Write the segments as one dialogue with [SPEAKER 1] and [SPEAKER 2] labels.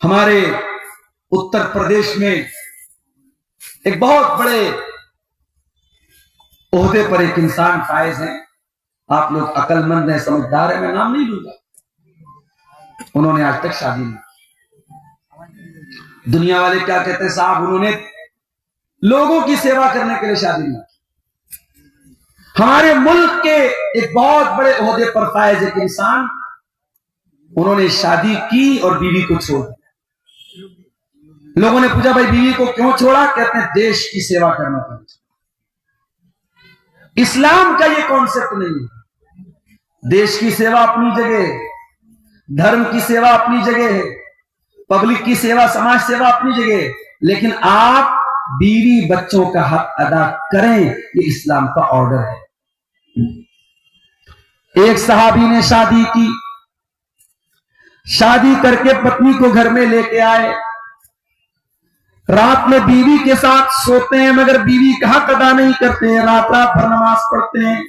[SPEAKER 1] ہمارے اتر پردیش میں ایک بہت بڑے عہدے پر ایک انسان فائز ہیں. آپ لوگ عقل مند ہیں, سمجھدار ہیں, میں نام نہیں لوں گا. انہوں نے آج تک شادی نہیں. دنیا والے کیا کہتے ہیں, صاحب انہوں نے لوگوں کی سیوا کرنے کے لیے شادی نہیں. ہمارے ملک کے ایک بہت بڑے عہدے پر فائز ایک انسان, انہوں نے شادی کی اور بیوی کو چھوڑ دیا. لوگوں نے پوچھا بھائی بیوی کو کیوں چھوڑا؟ کہتے ہیں دیش کی سیوا کرنا پڑتا. اسلام کا یہ کانسیپٹ نہیں ہے. دیش کی سیوا اپنی جگہ ہے, دھرم کی سیوا اپنی جگہ ہے, پبلک کی سیوا, سماج سیوا اپنی جگہ ہے, لیکن آپ بیوی بچوں کا حق ادا کریں, یہ اسلام کا آرڈر ہے. ایک صحابی نے شادی کی, شادی کر کے پتنی کو گھر میں لے کے آئے. رات میں بیوی کے ساتھ سوتے ہیں مگر بیوی کا حق ادا نہیں کرتے ہیں. رات رات بھر نماز پڑھتے ہیں,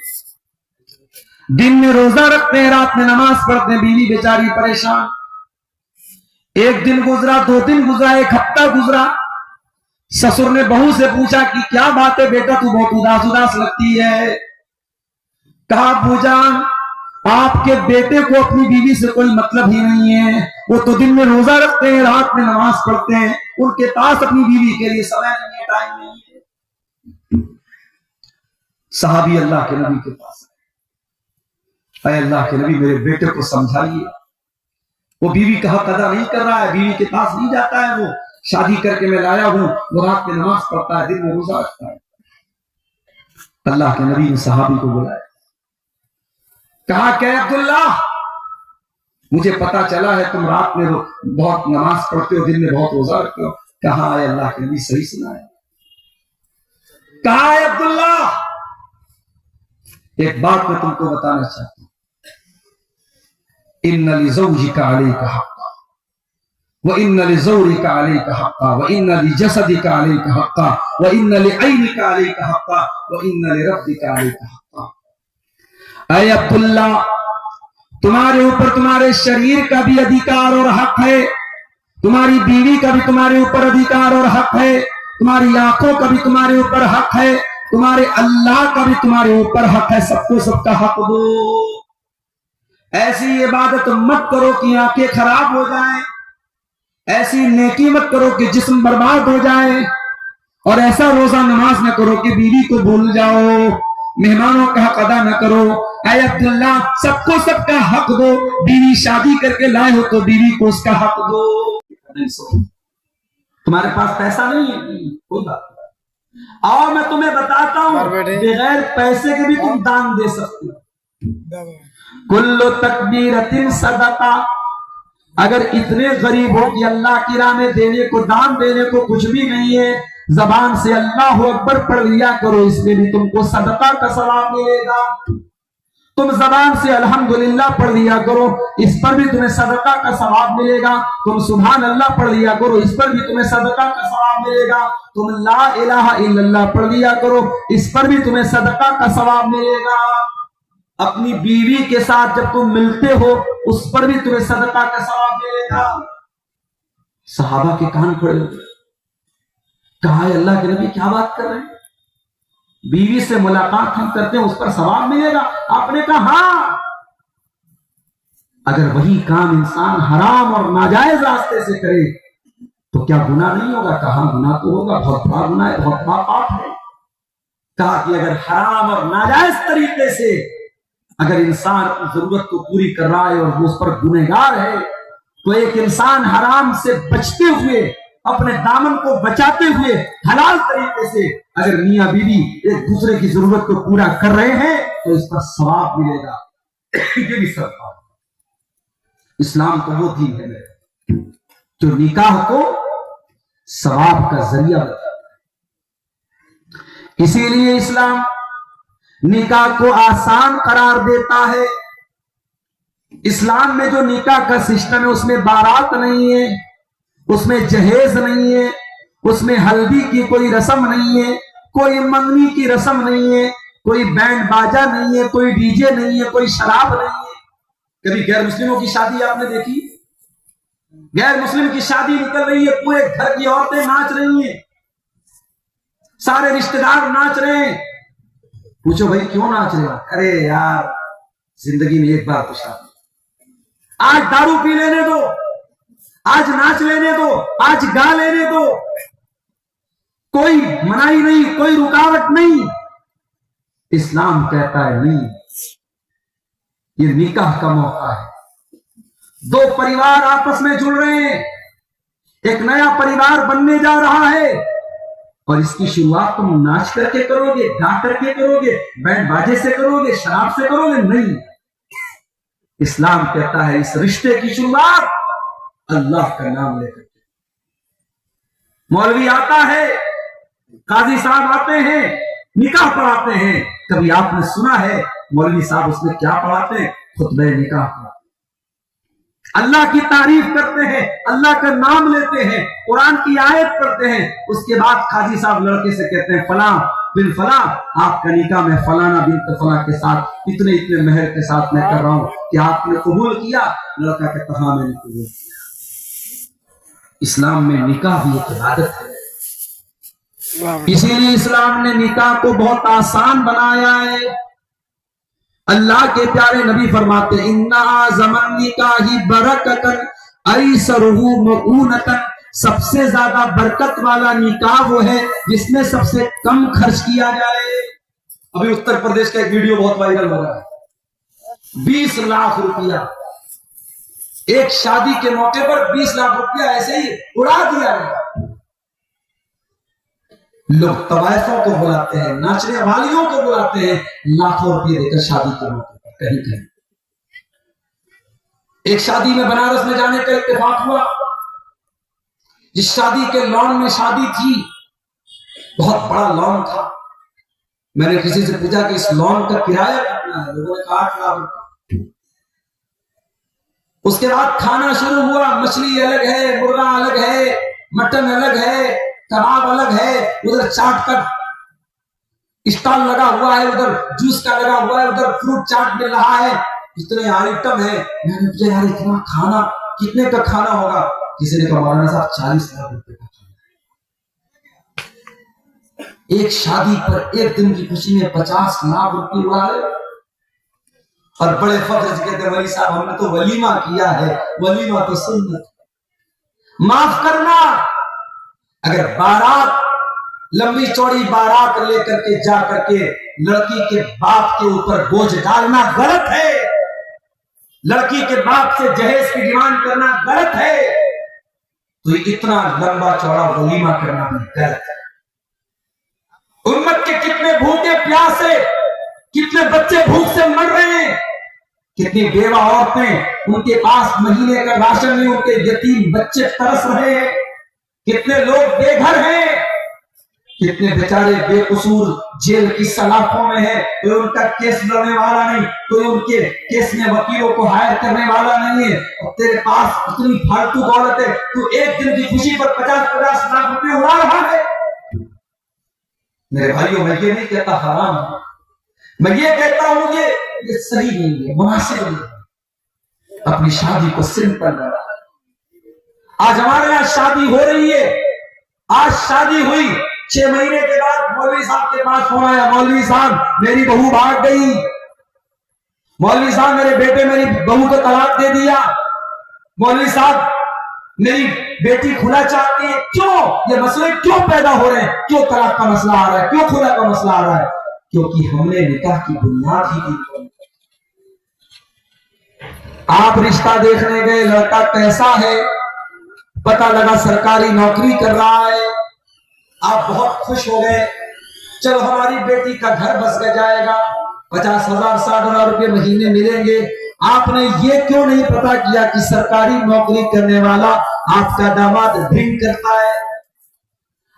[SPEAKER 1] دن میں روزہ رکھتے ہیں, رات میں نماز پڑھتے ہیں. بیوی بیچاری پریشان. ایک دن گزرا, 2 دن گزرا, 1 ہفتہ گزرا. سسر نے بہو سے پوچھا کہ کیا بات ہے بیٹا, تو بہت اداس اداس لگتی ہے. کہا ابو جان آپ کے بیٹے کو اپنی بیوی سے کوئی مطلب ہی نہیں ہے. وہ تو دن میں روزہ رکھتے ہیں, رات میں نماز پڑھتے ہیں, ان کے پاس اپنی بیوی کے لیے سمے نہیں ہے, ٹائم نہیں ہے. صحابی اللہ کے نبی کے پاس, اے اللہ کے نبی میرے بیٹے کو سمجھائیے, وہ بیوی کا حق ادا نہیں کر رہا ہے, بیوی کے پاس نہیں جاتا ہے. وہ شادی کر کے میں لایا ہوں, وہ رات میں نماز پڑھتا ہے, دن میں روزہ رکھتا ہے. اللہ کے نبی نے صحابی کو بلایا, کہا کہ عبداللہ مجھے پتا چلا ہے تم رات میں بہت نماز پڑھتے ہو, دن میں بہت روزہ رکھتے ہو. کہا اے اللہ کے نبی صحیح سنا ہے. کہا اے عبداللہ ایک بات میں تم کو بتانا چاہتا ہوں, ان لزوجک علیک حقا وان لزورک علیک حقا وان لجسدک علیک حقا وان لعینک علیک حقا وان لربک علیک حقا. اے عبداللہ تمہارے اوپر تمہارے شریر کا بھی ادھیکار اور حق ہے, تمہاری بیوی کا بھی تمہارے اوپر ادھیکار اور حق ہے, تمہاری آنکھوں کا بھی تمہارے اوپر حق ہے, تمہارے اللہ کا بھی تمہارے اوپر حق ہے. سب کو سب کا حق دو. ایسی عبادت مت کرو کہ آنکھیں خراب ہو جائیں, ایسی نیکی مت کرو کہ جسم برباد ہو جائے, اور ایسا روزہ نماز نہ کرو کہ بیوی کو بھول جاؤ, مہمانوں کا حق ادا نہ کرو. اے عبداللہ سب کو سب کا حق دو. بیوی شادی کر کے لائے ہو تو بیوی کو اس کا حق دو. تمہارے پاس پیسہ نہیں ہے, کوئی بات نہیں, اور میں تمہیں بتاتا ہوں بغیر پیسے کے بھی تم دان دے سکتے ہو. کل تکبیرۃ صدقہ. اگر اتنے غریب ہو کہ اللہ کی راہ میں دینے کو, دان دینے کو کچھ بھی نہیں ہے, زبان سے اللہ اکبر پڑھ لیا کرو, اس میں بھی تم کو صدقہ کا ثواب ملے گا. تم زبان سے الحمدللہ پڑھ لیا کرو, اس پر بھی تمہیں صدقہ کا ثواب ملے گا. تم سبحان اللہ پڑھ لیا کرو, اس پر بھی تمہیں صدقہ کا ثواب ملے گا. تم لا الہ الا اللہ پڑھ لیا کرو, اس پر بھی تمہیں صدقہ کا ثواب ملے گا. اپنی بیوی کے ساتھ جب تم ملتے ہو اس پر بھی تمہیں صدقہ کا ثواب ملے گا. صحابہ کے کان کھڑے ہو گئے, کہا ہے اللہ کے نبی کیا بات کر رہے ہیں, بیوی سے ملاقات ہم کرتے ہیں اس پر ثواب ملے گا. آپ نے کہا ہاں, اگر وہی کام انسان حرام اور ناجائز راستے سے کرے تو کیا گناہ نہیں ہوگا؟ کہا گناہ تو ہوگا, بہت بڑا گناہ ہے, بہت بڑا پاپ ہے. کہا کہ اگر حرام اور ناجائز طریقے سے اگر انسان اپنی ضرورت کو پوری کر رہا ہے اور وہ اس پر گنہگار ہے, تو ایک انسان حرام سے بچتے ہوئے, اپنے دامن کو بچاتے ہوئے حلال طریقے سے اگر میاں بیوی ایک دوسرے کی ضرورت کو پورا کر رہے ہیں تو اس پر ثواب ملے گا. یہ بھی سب بات. اسلام تو وہ دین ہے جو نکاح کو ثواب کا ذریعہ بتاتا ہے. اسی لیے اسلام نکاح کو آسان قرار دیتا ہے. اسلام میں جو نکاح کا سسٹم ہے اس میں بارات نہیں ہے, اس میں جہیز نہیں ہے, اس میں ہلدی کی کوئی رسم نہیں ہے, کوئی منگنی کی رسم نہیں ہے, کوئی بینڈ باجا نہیں ہے, کوئی ڈی جے نہیں ہے, کوئی شراب نہیں ہے. کبھی غیر مسلموں کی شادی آپ نے دیکھی؟ غیر مسلم کی شادی نکل رہی ہے، پورے گھر کی عورتیں ناچ رہی ہیں، سارے رشتہ دار ناچ رہے ہیں. پوچھو بھائی کیوں ناچ رہے ہیں؟ ارے یار زندگی میں ایک بار تو شادی، آج دارو پی لینے دو، آج ناچ لینے دو، آج گا لینے دو، کوئی منائی نہیں، کوئی رکاوٹ نہیں. اسلام کہتا ہے نہیں، یہ نکاح کا موقع ہے. دو پریوار آپس میں جڑ رہے ہیں، ایک نیا پریوار بننے جا رہا ہے، اور اس کی شروعات تم ناچ کر کے کرو گے، گا کر کے کرو گے، بینڈ باجے سے کرو گے، شراب سے کرو گے؟ نہیں. اسلام کہتا ہے اس رشتے کی شروعات اللہ کا نام لے کر کے. مولوی آتا ہے، قاضی صاحب آتے ہیں، نکاح پڑھاتے ہیں. کبھی آپ نے سنا ہے مولوی صاحب اس میں کیا پڑھاتے ہیں؟ خطبہ نکاح پڑھاتے ہیں، اللہ کی تعریف کرتے ہیں، اللہ کا نام لیتے ہیں، قرآن کی آیت پڑھتے ہیں. اس کے بعد قاضی صاحب لڑکے سے کہتے ہیں فلاں بن فلاں آپ کا نکاح میں فلانا بنت فلاں کے ساتھ اتنے مہر کے ساتھ میں کر رہا ہوں، کہ آپ نے قبول کیا؟ لڑکا کہتا ہاں میں نے قبول کیا. اسلام میں نکاح بھی ایک عبادت ہے، اسی لیے اسلام نے نکاح کو بہت آسان بنایا ہے. اللہ کے پیارے نبی فرماتے ہیں اِنَّا زَمَن نِکَاحِ بَرَکَةً أَيْسَرُهُ مَؤُونَةً، سب سے زیادہ برکت والا نکاح وہ ہے جس میں سب سے کم خرچ کیا جائے. ابھی اتر پردیش کا ایک ویڈیو بہت وائرل ہو رہا ہے، 20 لاکھ روپیہ ایک شادی کے موقع پر 20 لاکھ روپیہ ایسے ہی اڑا دیا گیا. لوگ طوائفوں کو بلاتے ہیں، ناچنے والیوں کو بلاتے ہیں، لاکھوں روپئے دے کر شادی کے موقع پر. کہیں کہیں ایک شادی میں بنارس میں جانے کا اتفاق ہوا، جس شادی کے لان میں شادی تھی بہت بڑا لان تھا. میں نے کسی سے پوچھا کہ اس لان کا کرایہ کتنا ہے؟ لوگوں نے کہا 8 لاکھ روپئے. اس کے بعد کھانا شروع ہوا، مچھلی الگ ہے، مرغا الگ ہے، مٹن الگ ہے، کباب الگ ہے، ادھر چاٹ کا اسٹال لگا ہوا ہے، ادھر جوس کا لگا ہوا ہے، ادھر فروٹ چاٹ مل رہا ہے، اتنے آئٹم ہے. میں نے پوچھا یار اتنا کھانا کتنے کا کھانا ہوگا؟ کسی نے کہا مولانا صاحب 40 لاکھ روپے کا کھانا. ایک شادی پر ایک دن کی خوشی میں 50 لاکھ روپے ہوا ہے. اور بڑے فخر سے کہتے ہیں ولی صاحب ہم نے تو ولیمہ کیا ہے، ولیمہ تو سنت. معاف کرنا، اگر بارات لمبی چوڑی بارات لے کر کے جا کر کے لڑکی کے باپ کے اوپر بوجھ ڈالنا غلط ہے، لڑکی کے باپ سے جہیز کی ڈیمانڈ کرنا غلط ہے، تو اتنا لمبا چوڑا ولیمہ کرنا بھی غلط ہے. امت کے کتنے بھوکے پیاسے، کتنے بچے بھوک سے مر رہے ہیں، کتنی بیوہ عورتیں ان کے پاس مہینے کا راشن نہیں، ان کے یتیم بچے ترس رہے ہیں، کتنے لوگ بے گھر ہیں، کتنے بیچارے بے قصور جیل کی سلاخوں میں ہیں، کوئی ان کا کیس لڑنے والا نہیں، کوئی ان کے کیس میں وکیلوں کو ہائر کرنے والا نہیں ہے. اور تیرے پاس اتنی فالتو دولت ہے، تو ایک دن کی خوشی پر 50 لاکھ روپے اڑا رہا ہے. میرے بھائیوں میں یہ نہیں کہتا حرام، میں یہ کہتا ہوں کہ یہ صحیح نہیں ہے، مناسب نہیں ہے. اپنی شادی کو سمپل بنا. آج ہمارے یہاں شادی ہو رہی ہے، آج شادی ہوئی، 6 مہینے کے بعد مولوی صاحب کے پاس فون آیا، مولوی صاحب میری بہو بھاگ گئی، مولوی صاحب میرے بیٹے میری بہو کو طلاق دے دیا، مولوی صاحب میری بیٹی کھلا چاہتی ہے. کیوں یہ مسئلے کیوں پیدا ہو رہے ہیں؟ کیوں طلاق کا مسئلہ آ رہا ہے؟ کیوں کھلا کا مسئلہ آ رہا ہے؟ کیونکہ ہم نے نکاح کی بنیاد ہی دی. آپ رشتہ دیکھنے گئے، لڑکا کیسا ہے، پتہ لگا سرکاری نوکری کر رہا ہے، آپ بہت خوش ہو گئے، چلو ہماری بیٹی کا گھر بس جائے گا، 50,000 60,000 روپے مہینے ملیں گے. آپ نے یہ کیوں نہیں پتا کیا کہ سرکاری نوکری کرنے والا آپ کا داماد ڈرنک کرتا ہے؟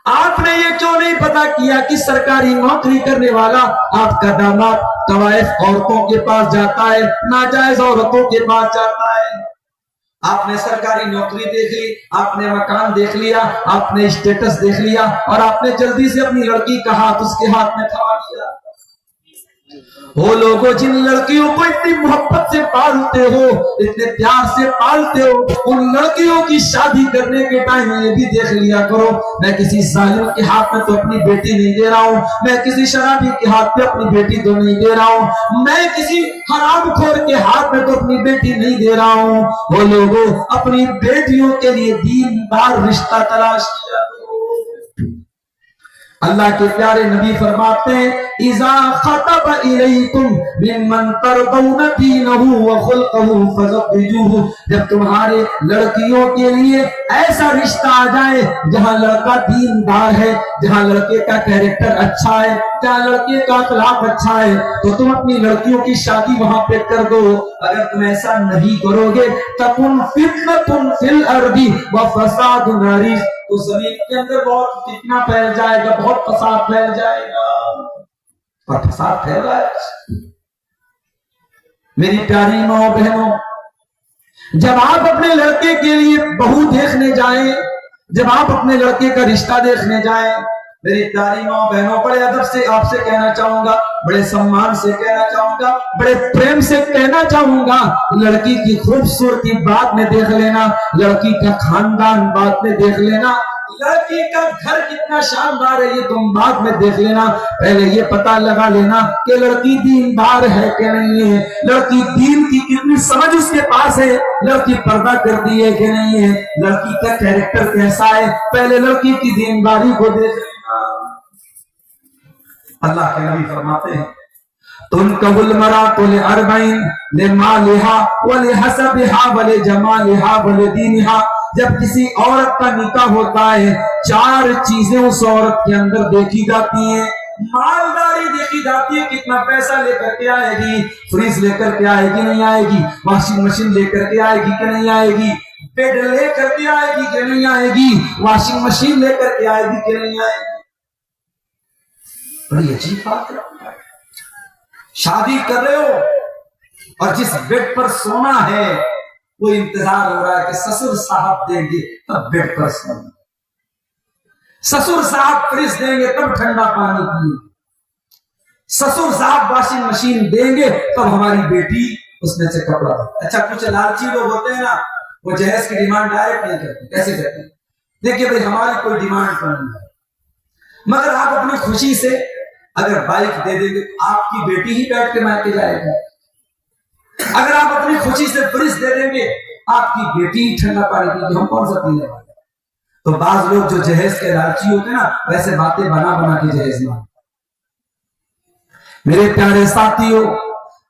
[SPEAKER 1] آپ نے یہ کیوں نہیں پتا کیا کہ سرکاری نوکری کرنے والا آپ کا داماد طوائف عورتوں کے پاس جاتا ہے، ناجائز عورتوں کے پاس جاتا ہے؟ آپ نے سرکاری نوکری دیکھ لی، آپ نے مکان دیکھ لیا، آپ نے اسٹیٹس دیکھ لیا، اور آپ نے جلدی سے اپنی لڑکی کا ہاتھ اس کے ہاتھ میں تھما دیا. وہ لوگوں جن لڑکیوں کو اتنی محبت سے پالتے ہو، اتنے پیار سے پالتے ہو، ان لڑکیوں کی شادی کرنے کے ٹائم یہ بھی دیکھ لیا کرو، میں کسی ظالم کے ہاتھ میں تو اپنی بیٹی نہیں دے رہا ہوں، میں کسی شرابی کے ہاتھ میں اپنی بیٹی تو نہیں دے رہا ہوں، میں کسی حرام خور کے ہاتھ میں تو اپنی بیٹی نہیں دے رہا ہوں۔ وہ لوگوں اپنی بیٹیوں کے لیے دیندار رشتہ تلاش کیا۔ اللہ کے پیارے نبی فرماتے ہیں اذا خطب الیکم ممن ترضون دینہ وخلقہ فزوجوہ، جب تمہارے لڑکیوں کے لیے ایسا رشتہ آ جائے جہاں لڑکا دیندار ہے، جہاں لڑکے کا کیریکٹر اچھا ہے، جہاں لڑکے کا اخلاق اچھا ہے، تو تم اپنی لڑکیوں کی شادی وہاں پہ کر دو۔ اگر تم ایسا نہیں کرو گے تکن فتنۃ فی الارض وفساد عریض، تو زمین کے اندر بہت فتنہ پھیل جائے گا، بہت فساد پھیل جائے گا، اور فساد پھیل رہا ہے۔ میری پیاری ماں بہنوں، جب آپ اپنے لڑکے کے لیے بہو دیکھنے جائیں، جب آپ اپنے لڑکے کا رشتہ دیکھنے جائیں، میری پیاری ماں بہنوں، بڑے ادب سے آپ سے کہنا چاہوں گا، بڑے سمان سے کہنا چاہوں گا، بڑے پریم سے کہنا چاہوں گا، لڑکی کی خوبصورتی بعد میں دیکھ لینا، لڑکی کا خاندان بعد میں دیکھ لینا، لڑکی کا گھر کتنا شاندار ہے یہ تم بعد میں دیکھ لینا، پہلے یہ پتہ لگا لینا کہ لڑکی دیندار ہے کہ نہیں ہے، لڑکی دین کی کتنی سمجھ اس کے پاس ہے، لڑکی پردہ کرتی ہے کہ نہیں ہے، لڑکی کا کیریکٹر کیسا ہے، پہلے لڑکی کی دینداری کو دیکھ لینا۔ اللہ کے نبی فرماتے ہیں تنکح المرأۃ لأربعین لمالها ولحسبها ولجمالها ولدینها، جب کسی عورت کا نکاح ہوتا ہے 4 چیزیں اس عورت کے اندر دیکھی جاتی ہیں، مالداری دیکھی جاتی ہے، کتنا پیسہ لے کر کے آئے گی، فریج لے کر کے آئے گی نہیں آئے گی، واشنگ مشین لے کر کے آئے گی کہ نہیں آئے گی، بیڈ لے کر کے آئے گی کہ نہیں آئے گی، واشنگ مشین لے کر کے آئے گی کہ نہیں آئے گی۔ بڑی عجیب بات ہے، شادی کر رہے ہو اور جس بیڈ پر سونا ہے وہ انتظار ہو رہا ہے کہ سسر صاحب دیں گے تب بیڈ پر سونا، سسر صاحب فریج دیں گے تب ٹھنڈا پانی پیے، سسر صاحب واشنگ مشین دیں گے تب ہماری بیٹی اس میں سے کپڑا۔ اچھا کچھ لالچی لوگ ہوتے ہیں نا، وہ جہیز کی ڈیمانڈ ڈائریکٹ نہیں کرتے، کیسے کرتے ہیں؟ دیکھیے بھائی ہماری کوئی ڈیمانڈ نہیں ہے، مگر آپ اپنی خوشی سے اگر بائک دے دیں گے آپ کی بیٹی ہی بیٹھ کے مائکے جائے گا، اگر آپ اپنی خوشی سے فریج دے دیں گے آپ کی بیٹی ہی ٹھنڈا پانی پی گی، ہم کون سا پینے والے؟ تو بعض لوگ جو جہیز کے لالچی ہوتے ہیں نا، ویسے باتیں بنا بنا کے جہیز نہ۔ میرے پیارے ساتھیوں،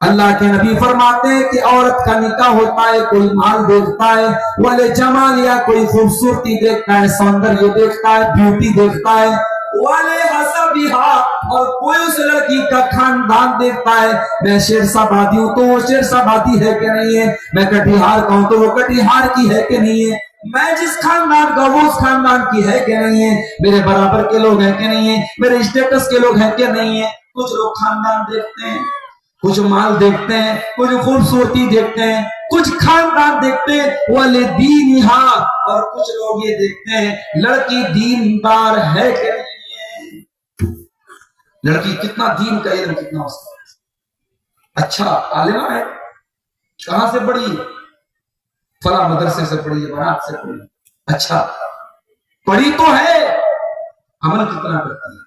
[SPEAKER 1] اللہ کے نبی فرماتے ہیں کہ عورت کا نکاح ہوتا ہے، کوئی مال دیکھتا ہے، والے جمال یا کوئی خوبصورتی دیکھتا ہے، سوندریہ دیکھتا ہے، بیوٹی دیکھتا ہے، والے حسبھا، اور کوئی اس لڑکی کا خاندان دیکھتا ہے، میں شیرسابادی ہوں تو وہ شیرسابادی ہے کہ نہیں ہے، میں کٹیہار کا ہوں تو وہ کٹیہار کی ہے کہ نہیں ہے، میں جس خاندان کا وہ اس خاندان کی ہے کہ نہیں ہے، میرے برابر کے لوگ ہیں کہ نہیں ہے، میرے اسٹیٹس کے لوگ ہیں کہ نہیں ہے۔ کچھ لوگ خاندان دیکھتے ہیں، کچھ مال دیکھتے ہیں، کچھ خوبصورتی دیکھتے ہیں، کچھ خاندان دیکھتے ہیں، ولدینھا، اور کچھ لوگ یہ دیکھتے ہیں لڑکی دیندار ہے کہ نہیں ہے، لڑکی کتنا دین کا علم، کتنا استاد، اچھا عالمہ ہے، کہاں سے پڑھی ہے؟ فلاں مدرسے سے پڑھی ہے، بنات سے پڑھی ہے، اچھا پڑھی تو ہے، عمل کتنا کرتی ہے؟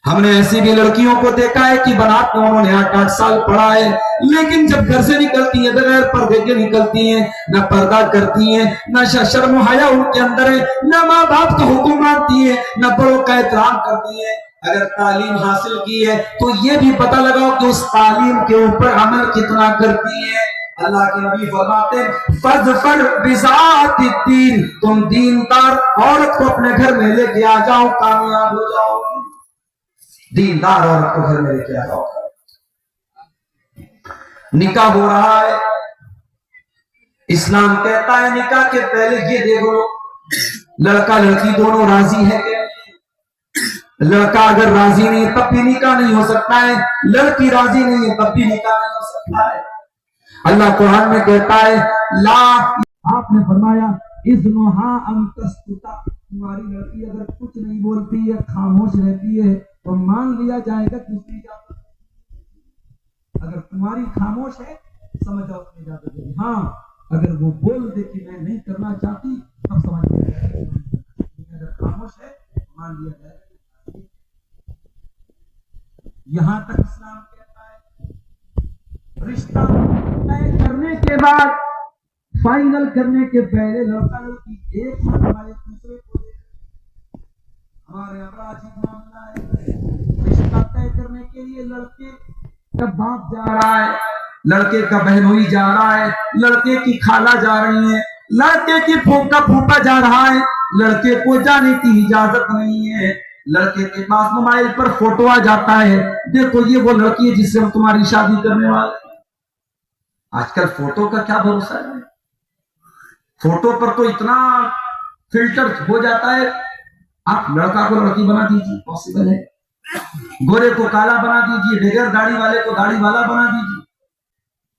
[SPEAKER 1] ہم نے ایسی بھی لڑکیوں کو دیکھا ہے کہ بنات میں انہوں نے 8 سال پڑھا ہے، لیکن جب گھر سے نکلتی ہیں بغیر پردے کے نکلتی ہیں، نہ پردہ کرتی ہیں، نہ شرم و حیا ان کے اندر ہے، نہ ماں باپ کا حکم مانتی ہیں، نہ بڑوں کا احترام کرتی ہیں۔ اگر تعلیم حاصل کی ہے تو یہ بھی پتہ لگاؤ کہ اس تعلیم کے اوپر عمل کتنا کرتی ہے۔ اللہ کے نبی فرماتے ہیں فَاظْفَرْ بِذَاتِ الدِّينِ، تم دیندار عورت کو اپنے گھر میں لے کے آ جاؤ، کامیاب ہو جاؤ گے۔ دیندار عورت کو گھر میں لے کے آ جاؤ۔ نکاح ہو رہا ہے، اسلام کہتا ہے نکاح کے پہلے یہ دیکھو لڑکا لڑکی دونوں راضی ہے کہ لڑکا اگر راضی نہیں تب بھی نکاح نہیں ہو سکتا ہے، لڑکی راضی نہیں ہے تب بھی نکاح نہیں ہو سکتا ہے۔ اللہ قرآن میں کہتا ہے لا، آپ نے فرمایا اذنھا ان تسکت، تمہاری لڑکی اگر کچھ نہیں بولتی ہے، خاموش رہتی ہے تو مان لیا جائے گا دوسری جان۔ اگر تمہاری خاموش ہے سمجھ جاؤ اس نے اجازت دے دی. ہاں اگر وہ بول دے کہ میں نہیں کرنا چاہتی تب سمجھ جائے. اگر خاموش ہے مان لیا جائے. یہاں تک اسلام کہتا ہے رشتہ طے کرنے کے بعد فائنل کرنے کے پہلے لڑکا لڑکی ایک مرتبہ ایک دوسرے کو دیکھیں. ہمارے یہاں بڑا عجیب معاملہ ہے. رشتہ طے کرنے کے لیے لڑکے کا باپ جا رہا ہے, لڑکے کا بہنوئی جا رہا ہے, لڑکے کی خالہ جا رہی ہے, لڑکے کی پھوپھا پھوپھا جا رہا ہے. لڑکے کو جانے کی اجازت نہیں ہے. لڑکے کے پاس موبائل پر فوٹو آ جاتا ہے, دیکھو یہ وہ لڑکی ہے جس سے ہم تمہاری شادی کرنے والے. آج کل فوٹو کا کیا بھروسہ ہے. فوٹو پر تو اتنا فلٹر ہو جاتا ہے. آپ لڑکا کو لڑکی بنا دیجیے, پاسبل ہے. گورے کو کالا بنا دیجیے, بغیر داڑھی والے کو داڑھی والا بنا دیجیے.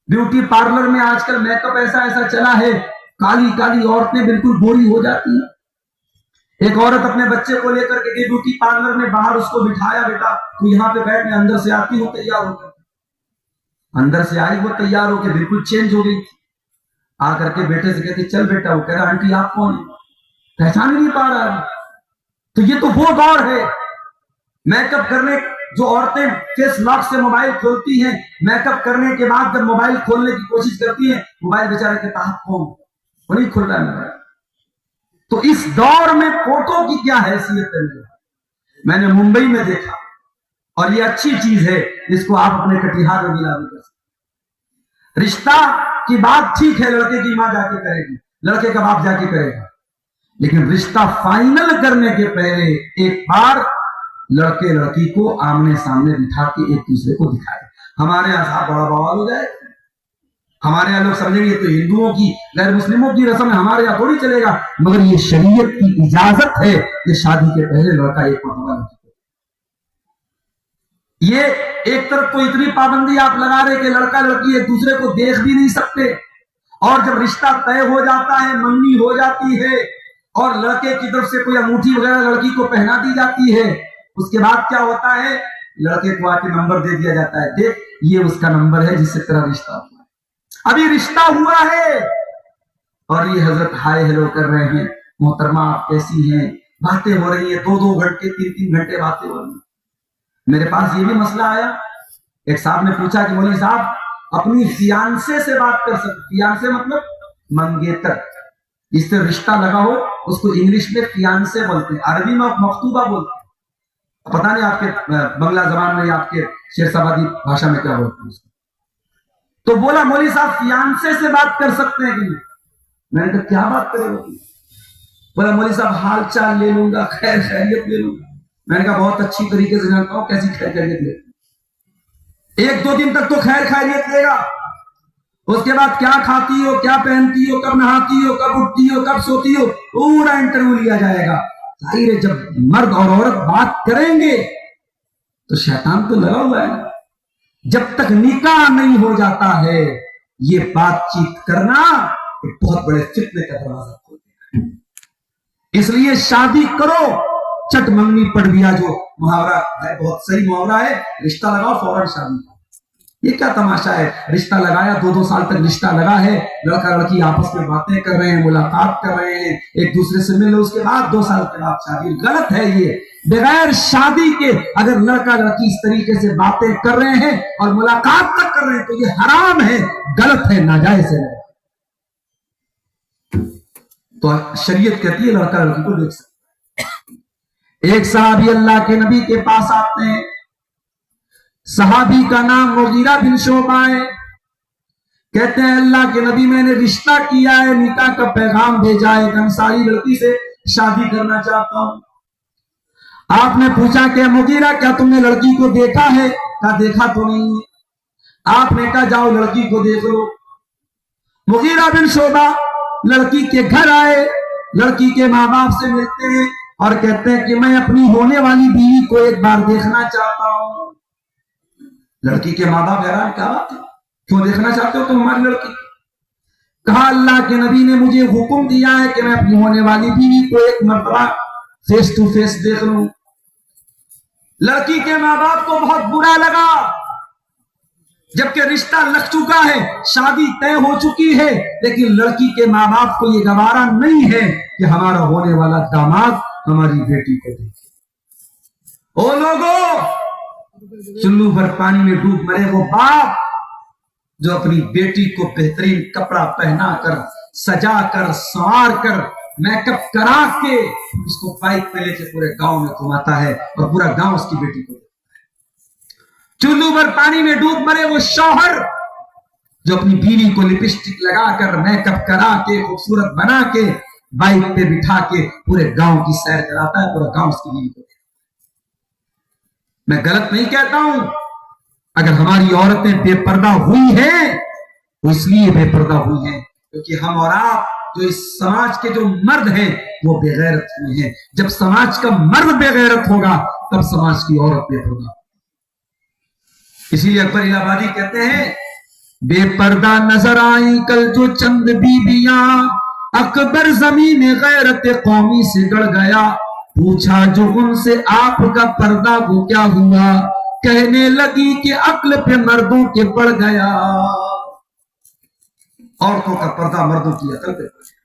[SPEAKER 1] بیوٹی پارلر میں آج کل میک اپ ایسا چلا ہے, کالی کالی عورتیں بالکل گوری ہو جاتی ہیں. ایک عورت اپنے بچے کو لے کر کے بیوٹی پارلر میں باہر اس کو بٹھایا, بیٹا تو یہاں پہ بیٹھ, میں اندر سے آتی ہوں تیار ہو کر. اندر سے آئی وہ تیار ہو کے بالکل چینج ہو گئی. آ کر کے بیٹے سے کہتی چل بیٹا. وہ کہہ رہا آنٹی آپ کون ہیں, پہچان ہی نہیں پا رہا. تو یہ تو وہ دور ہے میک اپ کرنے, جو عورتیں فیس لاک سے موبائل کھولتی ہیں, میک اپ کرنے کے بعد جب موبائل کھولنے کی کوشش کرتی ہیں, موبائل بیچارے کہتا آپ کون, وہ نہیں کھل رہا ہے موبائل. تو اس دور میں فوٹو کی کیا حیثیت ہے. میں نے ممبئی میں دیکھا, اور یہ اچھی چیز ہے, اس کو آپ اپنے کٹیہار میں بھی لاگو کر سکتے. رشتہ کی بات ٹھیک ہے, لڑکے کی ماں جا کے کرے گی, لڑکے کا باپ جا کے کرے گا, لیکن رشتہ فائنل کرنے کے پہلے ایک بار لڑکے لڑکی کو آمنے سامنے بٹھا کے ایک دوسرے کو دکھائے. ہمارے یہاں بڑا بوال ہو جائے. ہمارے یہاں لوگ سمجھیں گے تو ہندوؤں کی غیر مسلموں کی رسم ہے, ہمارے یہاں تھوڑی چلے گا. مگر یہ شریعت کی اجازت ہے کہ شادی کے پہلے لڑکا ایک مرتبہ لڑکی کو. یہ ایک طرف تو اتنی پابندی آپ لگا رہے کہ لڑکا لڑکی ایک دوسرے کو دیکھ بھی نہیں سکتے, اور جب رشتہ طے ہو جاتا ہے, منگنی ہو جاتی ہے, اور لڑکے کی طرف سے کوئی انگوٹھی وغیرہ لڑکی کو پہنا دی جاتی ہے, اس کے بعد کیا ہوتا ہے, لڑکے کو آ کے نمبر دے دیا جاتا ہے, دیکھ یہ اس کا نمبر ہے جس سے تیرا رشتہ ہوا ہے. ابھی رشتہ ہوا ہے اور یہ حضرت ہائے ہیلو کر رہے ہیں, محترمہ آپ کیسی ہیں, باتیں ہو رہی ہیں, 2 گھنٹے 3 گھنٹے باتیں ہو رہی ہیں. میرے پاس یہ بھی مسئلہ آیا, ایک صاحب نے پوچھا کہ مولوی صاحب اپنی فیانسے سے بات کر سکتے, فیانسے مطلب منگیتر, جس سے رشتہ لگا ہو اس کو انگلش میں فیانسے بولتے ہیں, عربی میں مخطوبہ بولتے ہیں. پتہ نہیں آپ کے بنگلہ زبان میں یا آپ کے شیر سبادی بھاشا میں کیا بولتے ہیں. تو بولا مولوی صاحب فیانسے سے بات کر سکتے ہیں کہ نہیں. میں نے کہا کیا بات کرے گا. بولا مولوی صاحب حال چال لے لوں گا, خیر خیریت لے لوں گا. میں نے کہا بہت اچھی طریقے سے جانتا ہوں کیسی خیر خیریت لے. 1-2 دن تک تو خیر خیریت لے گا, اس کے بعد کیا کھاتی ہو, کیا پہنتی ہو, کب نہاتی ہو, کب اٹھتی ہو, کب سوتی ہو, پورا انٹرویو لیا جائے گا. ظاہر ہے جب مرد اور عورت بات کریں گے تو شیطان تو لگا ہوا ہے. جب تک نکاح نہیں ہو جاتا ہے یہ بات چیت کرنا ایک بہت بڑے فتنے کا دروازہ کھولتے ہیں. اس لیے شادی کرو, چٹ منگنی پڑ گیا, جو محاورہ ہے بہت صحیح محاورہ ہے, رشتہ لگاؤ فوراً شادی. یہ کیا تماشا ہے, رشتہ لگایا 2 سال تک رشتہ لگا ہے, لڑکا لڑکی آپس میں باتیں کر رہے ہیں, ملاقات کر رہے ہیں, ایک دوسرے سے ملے, اس کے بعد 2 سال کے بعد شادی. غلط ہے یہ. بغیر شادی کے اگر لڑکا لڑکی اس طریقے سے باتیں کر رہے ہیں اور ملاقات تک کر رہے ہیں تو یہ حرام ہے, غلط ہے, ناجائز ہے. تو شریعت کہتی ہے لڑکا لڑکی کو دیکھ سکتے. ایک صحابی اللہ کے نبی کے پاس آتے ہیں, صحابی کا نام مغیرہ بن شعبہ ہے. کہتے ہیں اللہ کے نبی میں نے رشتہ کیا ہے, نکاح کا پیغام بھیجا ہے, ایک انصاری لڑکی سے شادی کرنا چاہتا ہوں. آپ نے پوچھا کہ مغیرہ کیا تم نے لڑکی کو دیکھا ہے؟ کہا دیکھا تو نہیں ہے. آپ نے کہا جاؤ لڑکی کو دیکھ لو. مغیرہ بن شعبہ لڑکی کے گھر آئے, لڑکی کے ماں باپ سے ملتے ہیں اور کہتے ہیں کہ میں اپنی ہونے والی بیوی کو ایک بار دیکھنا چاہتا ہوں. لڑکی کے ماں باپ حیران, کیا بات ہے, کیوں دیکھنا چاہتے ہو تم ہماری لڑکی؟ کہا اللہ کے نبی نے مجھے حکم دیا ہے کہ میں اپنی ہونے والی بیوی کو ایک مرتبہ فیس ٹو فیس دیکھ لوں. لڑکی کے ماں باپ کو بہت برا لگا. جبکہ رشتہ لگ چکا ہے، شادی طے ہو چکی ہے، لیکن لڑکی کے ماں باپ کو یہ گوارا نہیں ہے کہ ہمارا ہونے والا داماد ہماری بیٹی کو دیکھے۔ او لوگوں، چلو بھر پانی میں ڈوب مرے وہ باپ جو اپنی بیٹی کو بہترین کپڑا پہنا کر، سجا کر، سنوار کر، میک اپ کرا کے اس کو بائک پہ لے کے پورے گاؤں میں گھماتا ہے اور پورا گاؤں اس کی بیٹی کو۔ چلو بھر پانی میں ڈوب مرے وہ شوہر جو اپنی بیوی کو لپسٹک لگا کر، میک اپ کرا کے، خوبصورت بنا کے، بائک پہ بٹھا کے پورے گاؤں کی سیر کراتا ہے، پورا گاؤں اس کی بیوی کو۔ میں غلط نہیں کہتا ہوں، اگر ہماری عورتیں بے پردہ ہوئی ہیں وہ اس لیے بے پردہ ہوئی ہیں کیونکہ ہم اور آپ جو اس سماج کے جو مرد ہیں وہ بے غیرت ہوئے ہیں۔ جب سماج کا مرد بے غیرت ہوگا تب سماج کی عورت بے پردہ۔ اسی لیے اکبر الہ آبادی کہتے ہیں، بے پردہ نظر آئی کل جو چند بیویاں، اکبر زمین غیرت قومی سے گڑ گیا، پوچھا جو ان سے آپ کا پردہ وہ کیا ہوا، کہنے لگی کہ عقل پہ مردوں کے پڑ گیا۔ عورتوں کا پردہ مردوں کی عقل پہ پڑ گیا۔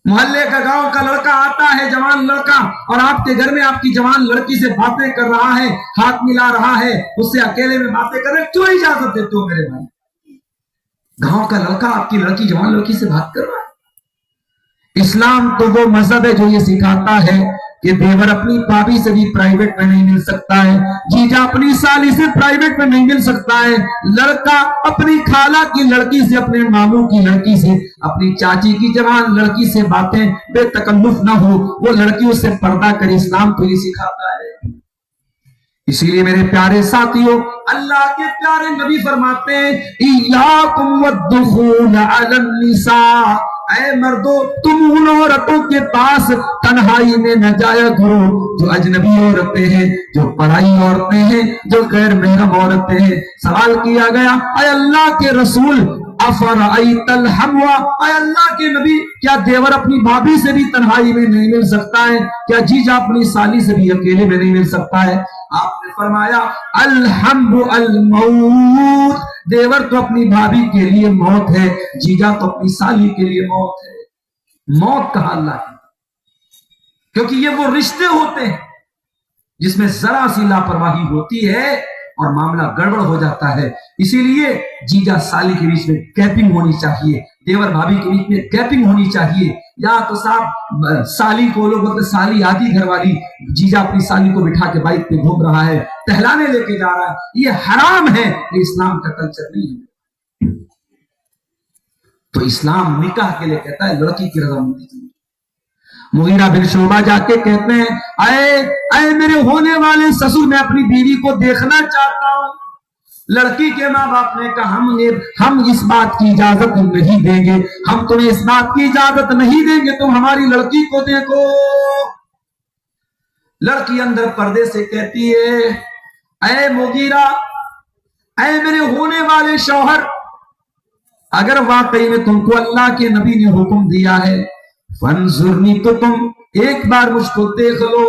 [SPEAKER 1] محلے کا، گاؤں کا لڑکا آتا ہے، جوان لڑکا، اور آپ کے گھر میں آپ کی جوان لڑکی سے باتیں کر رہا ہے، ہاتھ ملا رہا ہے، اس سے اکیلے میں باتیں کر رہے، کیوں اجازت دیتے ہو میرے بھائی؟ گاؤں کا لڑکا آپ کی لڑکی، جوان لڑکی سے بات کر رہا ہے۔ اسلام تو وہ مذہب ہے جو یہ سکھاتا ہے کہ دیور اپنی بھابھی سے بھی پرائیویٹ میں نہیں مل سکتا ہے، جیجا اپنی سالی سے پرائیویٹ میں نہیں مل سکتا ہے، لڑکا اپنی خالہ کی لڑکی سے، اپنے ماموں کی لڑکی سے، اپنی چاچی کی جوان لڑکی سے باتیں بے تکلف نہ ہو، وہ لڑکی اس سے پردہ کرے۔ اسلام تو یہ سکھاتا ہے۔ اسی لیے میرے پیارے ساتھیوں، اللہ کے پیارے نبی فرماتے ہیں، ایاکم والدخول علی النساء، اے مردو تم ان عورتوں کے پاس تنہائی میں نہ جایا کرو جو اجنبی عورتیں ہیں، جو پڑھائی عورتیں ہیں، جو غیر محرم عورتیں ہیں۔ سوال کیا گیا، اے اللہ کے رسول افرأیت الحموا، اے اللہ کے نبی کیا دیور اپنی بھابھی سے بھی تنہائی میں نہیں مل سکتا ہے؟ کیا جیجا اپنی سالی سے بھی اکیلے میں نہیں مل سکتا ہے؟ آپ نے فرمایا الحمو الموت، دیور تو اپنی بھابھی کے لیے موت ہے، جیجا تو اپنی سالی کے لیے موت ہے۔ موت کہا اللہ کی، کیونکہ یہ وہ رشتے ہوتے ہیں جس میں ذرا سی لاپرواہی ہوتی ہے اور معاملہ گڑبڑ ہو جاتا ہے۔ اسی لیے جیجا سالی کے بیچ میں گیپنگ ہونی چاہیے، دیور بھابھی کے بیچ میں گیپنگ ہونی چاہیے۔ یا تو صاحب سالی کو لوگ بولتے سالی آدھی گھر والی، جیجا اپنی سالی کو بٹھا کے بائک پہ گھوم رہا ہے، ٹہلانے لے کے جا رہا ہے، یہ حرام ہے، یہ اسلام کا کلچر نہیں ہے۔ تو اسلام نکاح کے لیے کہتا ہے لڑکی کی رضامندی چاہیے۔ مغیرہ بن شعبہ جا کے کہتے ہیں، اے میرے ہونے والے سسر، میں اپنی بیوی کو دیکھنا چاہتا ہوں۔ لڑکی کے ماں باپ نے کہا ہم اس بات کی اجازت نہیں دیں گے، ہم تمہیں اس بات کی اجازت نہیں دیں گے، تم ہماری لڑکی کو دیکھو۔ لڑکی اندر پردے سے کہتی ہے، اے مغیرہ، اے میرے ہونے والے شوہر، اگر واقعی میں تم کو اللہ کے نبی نے حکم دیا ہے فانظرنی، تو تم ایک بار مجھ کو دیکھ لو،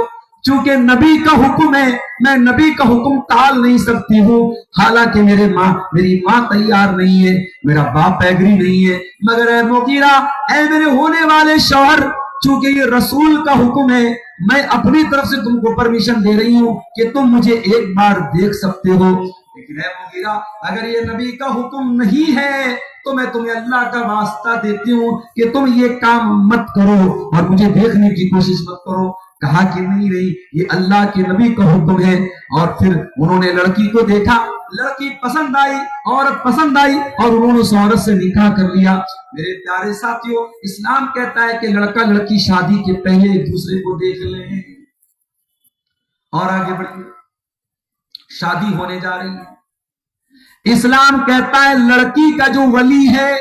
[SPEAKER 1] چونکہ نبی کا حکم ہے، میں نبی کا حکم ٹال نہیں سکتی ہوں، حالانکہ میری ماں تیار نہیں ہے، میرا باپ ایگری نہیں ہے، مگر اے مغیرہ، اے میرے ہونے والے شوہر، چونکہ یہ رسول کا حکم ہے، میں اپنی طرف سے تم کو پرمیشن دے رہی ہوں کہ تم مجھے ایک بار دیکھ سکتے ہو، لیکن اے مغیرہ اگر یہ نبی کا حکم نہیں ہے تو میں تمہیں اللہ کا واسطہ دیتی ہوں کہ تم یہ کام مت کرو اور مجھے دیکھنے کی کوشش مت کرو۔ کہا کہ نہیں، یہ اللہ کے نبی کا حکم ہے۔ اور پھر انہوں نے لڑکی کو دیکھا، لڑکی پسند آئی، عورت پسند آئی، اور انہوں نے اس عورت سے نکاح کر لیا۔ میرے پیارے ساتھیوں، اسلام کہتا ہے کہ لڑکا لڑکی شادی کے پہلے ایک دوسرے کو دیکھ لیں۔ اور آگے بڑھیے، شادی ہونے جا رہی ہے۔ اسلام کہتا ہے لڑکی کا جو ولی ہے،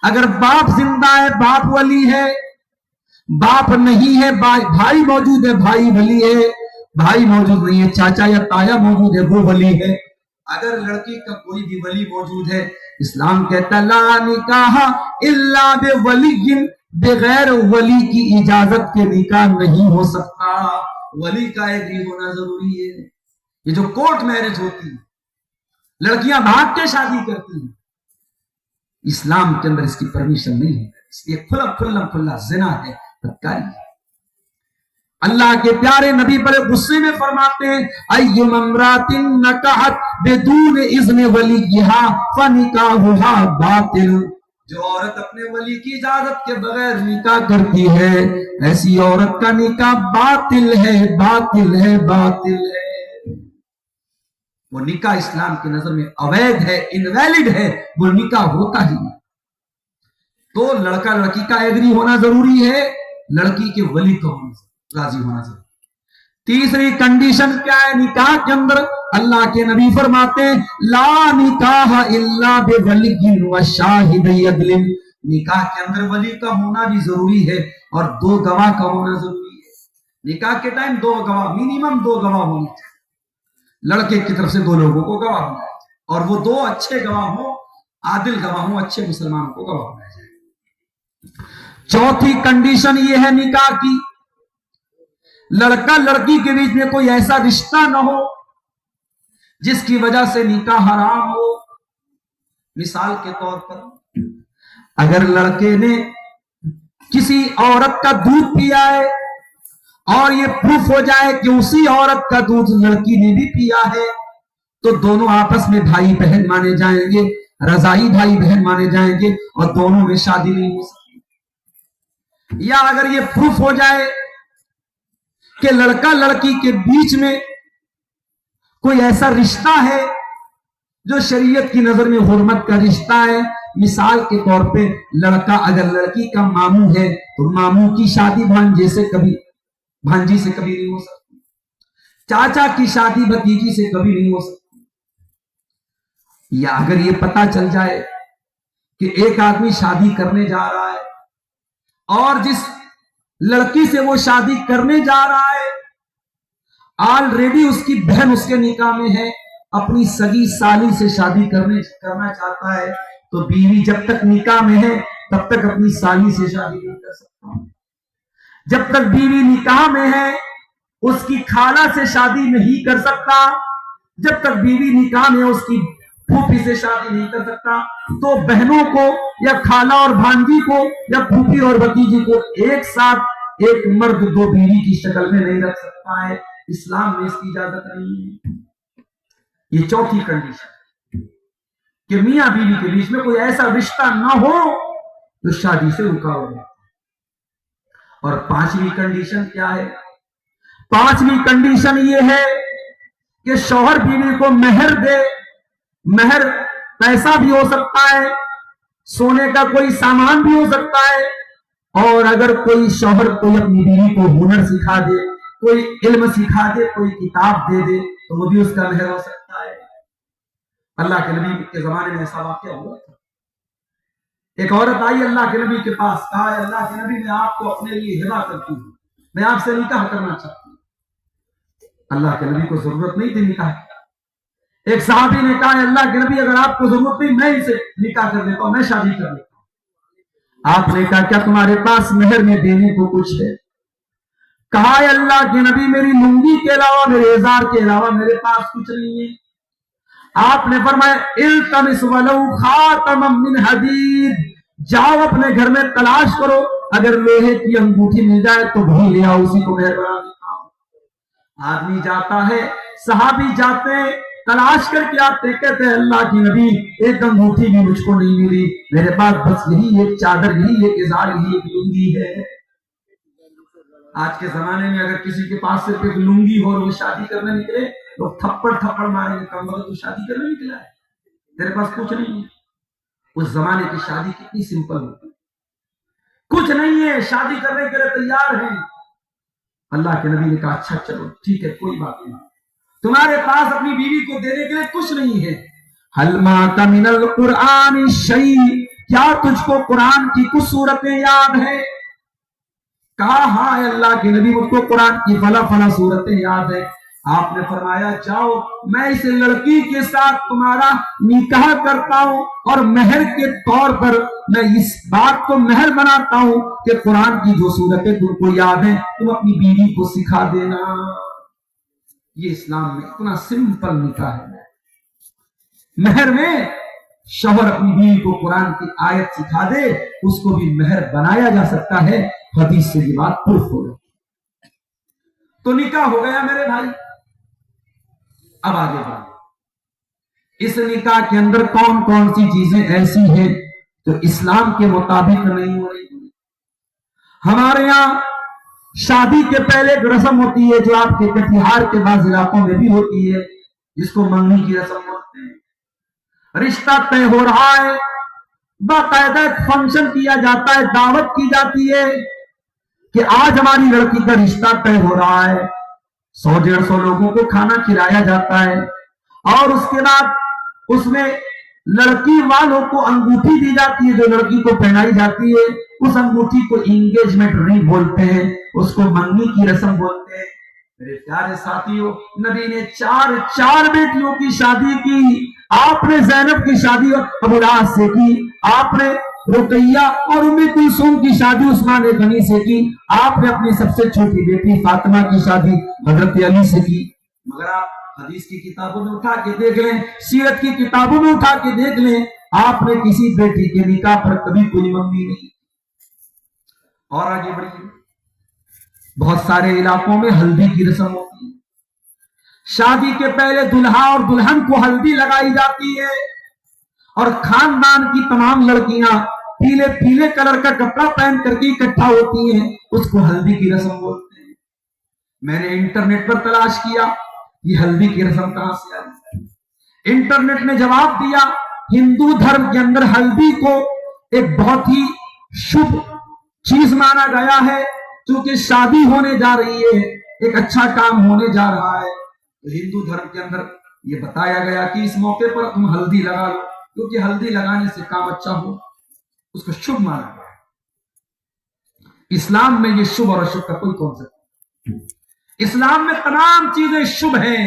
[SPEAKER 1] اگر باپ زندہ ہے باپ ولی ہے، باپ نہیں ہے بھائی موجود ہے بھائی ولی ہے، بھائی موجود نہیں ہے چاچا یا تایا موجود ہے وہ ولی ہے۔ اگر لڑکی کا کوئی بھی ولی موجود ہے، اسلام کہتا ہے لا نکاح الا بولی، بغیر ولی کی اجازت کے نکاح نہیں ہو سکتا، ولی کا ایگری ہونا ضروری ہے۔ یہ جو کورٹ میرج ہوتی ہے، لڑکیاں بھاگ کے شادی کرتی ہیں. اسلام کے اندر اس کی پرمیشن نہیں ہے. اس لیے کھلا زنا ہے، بدکاری ہے. اللہ کے پیارے نبی بڑے غصے میں فرماتے ہیں ايما امرأة نكحت بدون اذن وليها فنكاحها باطل. جو عورت اپنے ولی کی اجازت کے بغیر نکاح کرتی ہے ایسی عورت کا نکاح باطل ہے، باطل ہے، باطل ہے. وہ نکاح اسلام کی نظر میں اویدھ ہے، انویلڈ ہے، وہ نکاح ہوتا ہی نہیں. تو لڑکا لڑکی کا ایگری ہونا ضروری ہے، لڑکی کے ولی کا راضی ہونا ضروری. تیسری کنڈیشن کیا ہے نکاح کے اندر؟ اللہ کے نبی فرماتے ہیں لا نکاح الا بولی وشاہد عدل. نکاح کے اندر ولی کا ہونا بھی ضروری ہے اور 2 گواہ کا ہونا ضروری ہے. نکاح کے ٹائم 2 گواہ، منیمم 2 گواہ ہونے چاہیے. لڑکے کی طرف سے 2 لوگوں کو گواہ ہونا چاہیے اور وہ 2 اچھے گواہ ہوں، عادل گواہ ہوں، اچھے مسلمانوں کو گواہ ہونا چاہیے. چوتھی کنڈیشن یہ ہے نکاح کی، لڑکا لڑکی کے بیچ میں کوئی ایسا رشتہ نہ ہو جس کی وجہ سے نکاح حرام ہو. مثال کے طور پر اگر لڑکے نے کسی عورت کا دودھ پیا ہے اور یہ پروف ہو جائے کہ اسی عورت کا دودھ لڑکی نے بھی پیا ہے تو دونوں آپس میں بھائی بہن مانے جائیں گے، رضائی بھائی بہن مانے جائیں گے اور دونوں میں شادی نہیں ہو سکتی. یا اگر یہ پروف ہو جائے کہ لڑکا لڑکی کے بیچ میں کوئی ایسا رشتہ ہے جو شریعت کی نظر میں حرمت کا رشتہ ہے. مثال کے طور پہ لڑکا اگر لڑکی کا ماموں ہے تو ماموں کی شادی بھانجی سے کبھی نہیں ہو سکتی، چاچا کی شادی بھتیجی سے کبھی نہیں ہو سکتی. یا اگر یہ پتا چل جائے کہ ایک آدمی شادی کرنے جا رہا ہے اور جس لڑکی سے وہ شادی کرنے جا رہا ہے آلریڈی اس کی بہن اس کے نکاح میں ہے، اپنی سگی سالی سے شادی کرنا چاہتا ہے تو بیوی جب تک نکاح میں ہے تب تک اپنی سالی سے شادی نہیں کر سکتا. جب تک بیوی نکاح میں ہے اس کی خالہ سے شادی نہیں کر سکتا، جب تک بیوی نکاح میں اس کی پھوپھی سے شادی نہیں کر سکتا. تو بہنوں کو یا خالہ اور بھانجی کو یا پھوپھی اور بھتیجی کو ایک ساتھ ایک مرد 2 بیوی کی شکل میں نہیں رکھ سکتا ہے. اسلام میں اس کی اجازت نہیں ہے. یہ چوتھی کنڈیشن کہ میاں بیوی کے بیچ میں کوئی ایسا رشتہ نہ ہو جو شادی سے رکا ہو. اور 5ویں کنڈیشن کیا ہے؟ 5ویں کنڈیشن یہ ہے کہ شوہر بیوی کو مہر دے. مہر پیسہ بھی ہو سکتا ہے، سونے کا کوئی سامان بھی ہو سکتا ہے، اور اگر کوئی شوہر کوئی اپنی بیوی کو ہنر سکھا دے، کوئی علم سکھا دے، کوئی کتاب دے دے تو وہ بھی اس کا مہر ہو سکتا ہے. اللہ کے نبی کے زمانے میں ایسا واقعہ ہوا تھا. ایک عورت آئی اللہ کے نبی کے پاس، کہا اللہ کے نبی میں آپ کو اپنے لیے ہبہ کرتی ہوں، میں آپ سے نکاح کرنا چاہتی ہوں. اللہ کے نبی کو ضرورت نہیں تھی نکاح کی. ایک صحابی نے کہا اللہ کے نبی اگر آپ کو ضرورت نہیں میں اسے نکاح کر دیتا ہوں، میں شادی کر دیتا ہوں. آپ نے کہا کیا تمہارے پاس مہر میں دینے کو کچھ ہے؟ کہا اللہ کے نبی میری لنگی کے علاوہ، میرے ازار کے علاوہ میرے پاس کچھ نہیں ہے. آپ نے فرمایا التمس ولو خاتما من حدید، جاؤ اپنے گھر میں تلاش کرو، اگر لوہے کی انگوٹھی مل جائے تو بھی لے آؤ، اسی کو مہر بنا دیتا ہوں. آدمی جاتا ہے، صحابی جاتے ہیں، تلاش کر کے آتے، کہتے ہیں اللہ کی نبی ایک انگوٹھی بھی مجھ کو نہیں ملی، میرے پاس بس یہی ایک چادر، یہی ایک ازار، یہی ایک لنگی ہے. آج کے زمانے میں اگر کسی کے پاس صرف ایک لنگی ہو اور وہ شادی کرنے نکلے تو تھپڑ ماریں گے، کم وقت تو شادی کرنے نکلا ہے، تیرے پاس کچھ نہیں ہے. اس زمانے کی شادی کتنی سمپل ہوتی، کچھ نہیں ہے، شادی کرنے کے لیے تیار ہیں. اللہ کے نبی نے کہا اچھا چلو ٹھیک ہے کوئی بات نہیں، تمہارے پاس اپنی بیوی کو دینے کے لیے کچھ نہیں ہے. حل ماک من القرآن شیء، کیا تجھ کو قرآن کی کچھ صورتیں یاد ہیں؟ کہا ہاں اللہ کے نبی مجھ کو قرآن کی فلاں صورتیں یاد ہیں. آپ نے فرمایا جاؤ میں اس لڑکی کے ساتھ تمہارا نکاح کرتا ہوں اور مہر کے طور پر میں اس بات کو مہر بناتا ہوں کہ قرآن کی جو صورتیں تم کو یاد ہیں تم اپنی بیوی کو سکھا دینا. یہ اسلام میں اتنا سمپل نکاح ہے. مہر میں شوہر اپنی بیوی کو قرآن کی آیت سکھا دے، اس کو بھی مہر بنایا جا سکتا ہے، حدیث سے یہ بات پروف ہو گئی۔ تو نکاح ہو گیا میرے بھائی، اب آگے بڑھیں۔ اس نکاح کے اندر کون کون سی چیزیں ایسی ہیں جو اسلام کے مطابق نہیں ہو رہی؟ ہمارے یہاں شادی کے پہلے ایک رسم ہوتی ہے جو آپ کے کٹیہار کے بعض علاقوں میں بھی ہوتی ہے، جس کو منگنی کی رسم بولتے ہیں۔ رشتہ طے ہو رہا ہے، باقاعدہ ایک فنکشن کیا جاتا ہے، دعوت کی جاتی ہے کہ آج ہماری لڑکی کا رشتہ طے ہو رہا ہے، 100-150 لوگوں کو کھانا کھلایا جاتا ہے، اور اس کے بعد اس میں لڑکی والوں کو انگوٹھی دی جاتی ہے جو لڑکی کو پہنائی جاتی ہے۔ اس انگوٹھی کو انگیجمنٹ رنگ بولتے ہیں، اس کو منگنی کی رسم بولتے ہیں۔ میرے پیارے ساتھیوں، نبی نے چار بیٹیوں کی شادی کی۔ آپ نے زینب کی شادی ابو العاص سے کی، آپ نے رقیہ اور ام کلثوم کی شادی عثمان غنی سے کی، آپ نے اپنی سب سے چھوٹی بیٹی فاطمہ کی شادی حضرت علی سے کی۔ مگر آپ حدیث کی کتابوں میں اٹھا کے دیکھ لیں، سیرت کی کتابوں میں اٹھا کے دیکھ لیں، آپ نے کسی بیٹی کے نکاح پر کبھی کوئی منگنی نہیں۔ اور آگے بڑھیے، بہت سارے علاقوں میں ہلدی کی رسم ہوتی ہے۔ شادی کے پہلے دلہا اور دلہن کو ہلدی لگائی جاتی ہے، اور خاندان کی تمام لڑکیاں پیلے کلر کا کپڑا پہن کر کے اکٹھا ہوتی ہیں، اس کو ہلدی کی رسم بولتے ہیں۔ میں نے انٹرنیٹ پر تلاش کیا یہ ہلدی کی رسم کہاں سے آئی؟ انٹرنیٹ نے جواب دیا، ہندو دھرم کے اندر ہلدی کو ایک بہت ہی شبھ چیز مانا گیا ہے، کیونکہ شادی ہونے جا رہی ہے، ایک اچھا کام ہونے جا رہا ہے، تو ہندو دھرم کے اندر یہ بتایا گیا کہ اس موقع پر تم ہلدی لگا لو، کیونکہ ہلدی لگانے سے کام اچھا ہو، اس کو شبھ مانا گیا۔ اسلام میں یہ شبھ اور اشبھ کا کوئی کانسیپٹ نہیں۔ اسلام میں تمام چیزیں شبھ ہیں،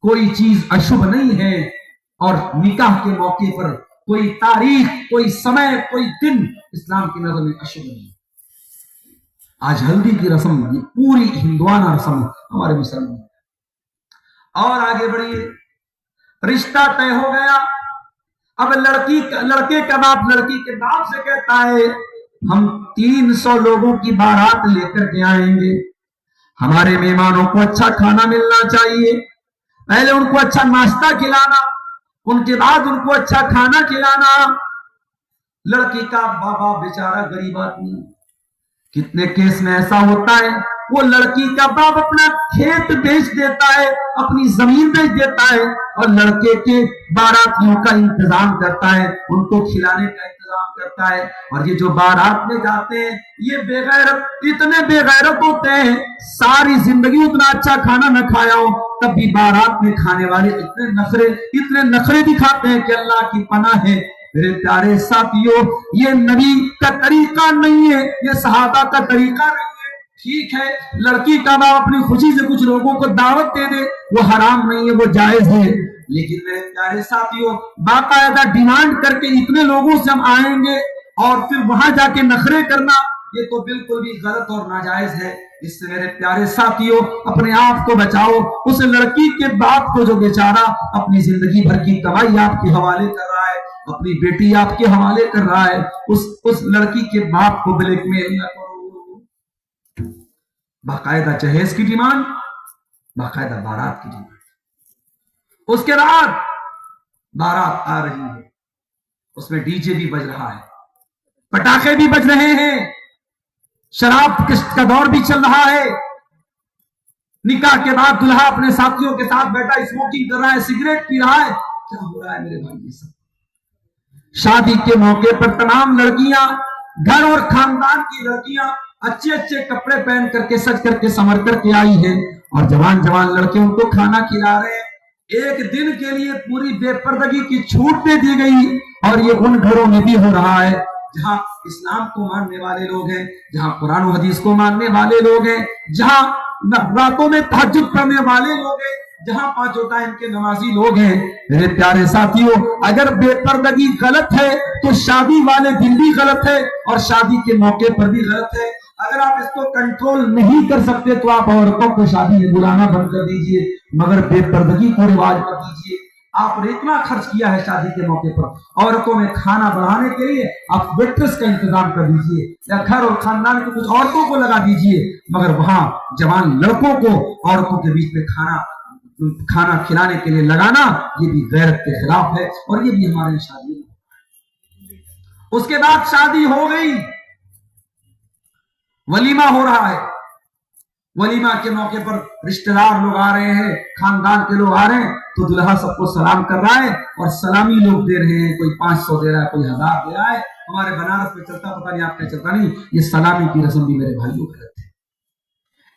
[SPEAKER 1] کوئی چیز اشبھ نہیں ہے، اور نکاح کے موقع پر کوئی تاریخ، کوئی سمے، کوئی دن اسلام کی نظر میں اشبھ نہیں۔ آج ہلدی کی رسم یہ پوری ہندوانہ رسم ہمارے مسلمان۔ اور آگے بڑھیے، رشتہ طے ہو گیا، اب لڑکے کا باپ لڑکی کے باپ سے کہتا ہے ہم 300 لوگوں کی بارات لے کر کے آئیں گے، ہمارے مہمانوں کو اچھا کھانا ملنا چاہیے، پہلے ان کو اچھا ناشتہ کھلانا، ان کے بعد ان کو اچھا کھانا کھلانا۔ لڑکی کا بابا بیچارہ غریب آدمی، کتنے کیس میں ایسا ہوتا ہے وہ لڑکی کا باپ اپنا کھیت بیچ دیتا ہے، اپنی زمین بیچ دیتا ہے، اور لڑکے کے باراتیوں کا انتظام کرتا ہے، ان کو کھلانے کا انتظام کرتا ہے۔ اور یہ جو بارات میں جاتے ہیں یہ بے غیرت، اتنے بے غیرت ہوتے ہیں، ساری زندگی اتنا اچھا کھانا نہ کھایا ہو تب بھی بارات میں کھانے والے اتنے نخرے دکھاتے ہیں کہ اللہ کی پناہ ہے۔ میرے پیارے ساتھیوں، یہ نبی کا طریقہ نہیں ہے، یہ صحابہ کا طریقہ نہیں ہے۔ ٹھیک ہے لڑکی کا باپ اپنی خوشی سے کچھ لوگوں کو دعوت دے دے، وہ حرام نہیں ہے، وہ جائز ہے، لیکن میرے پیارے ساتھیوں باقاعدہ ڈیمانڈ کر کے اتنے لوگوں سے ہم آئیں گے اور پھر وہاں جا کے نخرے کرنا، یہ تو بالکل بھی غلط اور ناجائز ہے۔ اس سے میرے پیارے ساتھیوں اپنے آپ کو بچاؤ۔ اس لڑکی کے باپ کو جو بیچارہ اپنی زندگی بھر کی کمائی آپ کے حوالے کر رہا ہے، اپنی بیٹی آپ کے حوالے کر رہا ہے، اس لڑکی کے باپ کو بلیک میل نہ کرو۔ باقاعدہ جہیز کی ڈیمانڈ، باقاعدہ بارات کی ڈیمانڈ، اس کے بعد بارات آ رہی ہے، اس میں ڈی جے بھی بج رہا ہے، پٹاخے بھی بج رہے ہیں، شراب کا دور بھی چل رہا ہے۔ نکاح کے بعد دلہا اپنے ساتھیوں کے ساتھ بیٹھا اسموکنگ کر رہا ہے، سگریٹ پی رہا ہے، کیا ہو رہا ہے میرے بھائی؟ یہ سب شادی کے موقع پر تمام لڑکیاں، گھر اور خاندان کی لڑکیاں اچھے اچھے کپڑے پہن کر کے سج کر کے سمر کر کے آئی ہیں، اور جوان جوان لڑکے ان کو کھانا کھلا رہے ہیں۔ ایک دن کے لیے پوری بے پردگی کی چھوٹ دے دی گئی، اور یہ ان گھروں میں بھی ہو رہا ہے جہاں اسلام کو ماننے والے لوگ ہیں، جہاں قرآن و حدیث کو ماننے والے لوگ ہیں، جہاں راتوں میں تہجد پڑھنے والے لوگ ہیں، جہاں پانچوں ٹائم کے نمازی لوگ ہیں۔ میرے پیارے ساتھیوں اگر بے پردگی غلط ہے تو شادی والے دن بھی غلط ہے، اور شادی کے موقع پر بھی غلط ہے۔ اگر آپ اس کو کنٹرول نہیں کر سکتے تو آپ عورتوں کو شادی میں بلانا بند کر دیجئے، مگر بے پردگی کو رواج مت دیجئے۔ آپ نے اتنا خرچ کیا ہے شادی کے موقع پر, عورتوں میں کھانا بڑھانے کے لیے آپ ویٹرس کا انتظام کر دیجئے یا گھر اور خاندان کے کچھ عورتوں کو لگا دیجئے, مگر وہاں جوان لڑکوں کو عورتوں کے بیچ میں کھانا کھلانے کے لیے لگانا, یہ بھی غیرت کے خلاف ہے, اور یہ بھی ہمارے شادی میں. اس کے بعد شادی ہو گئی, ولیمہ ہو رہا ہے. ولیمہ کے موقع پر رشتہ دار لوگ آ رہے ہیں, خاندان کے لوگ آ رہے ہیں, تو دلہا سب کو سلام کر رہا ہے اور سلامی لوگ دے رہے ہیں, کوئی 500 دے رہا ہے, کوئی 1000 دے رہا ہے. ہمارے بنارس میں چلتا, پتہ نہیں آپ کے چلتا نہیں, یہ سلامی کی رسم بھی میرے بھائیوں غلط ہے.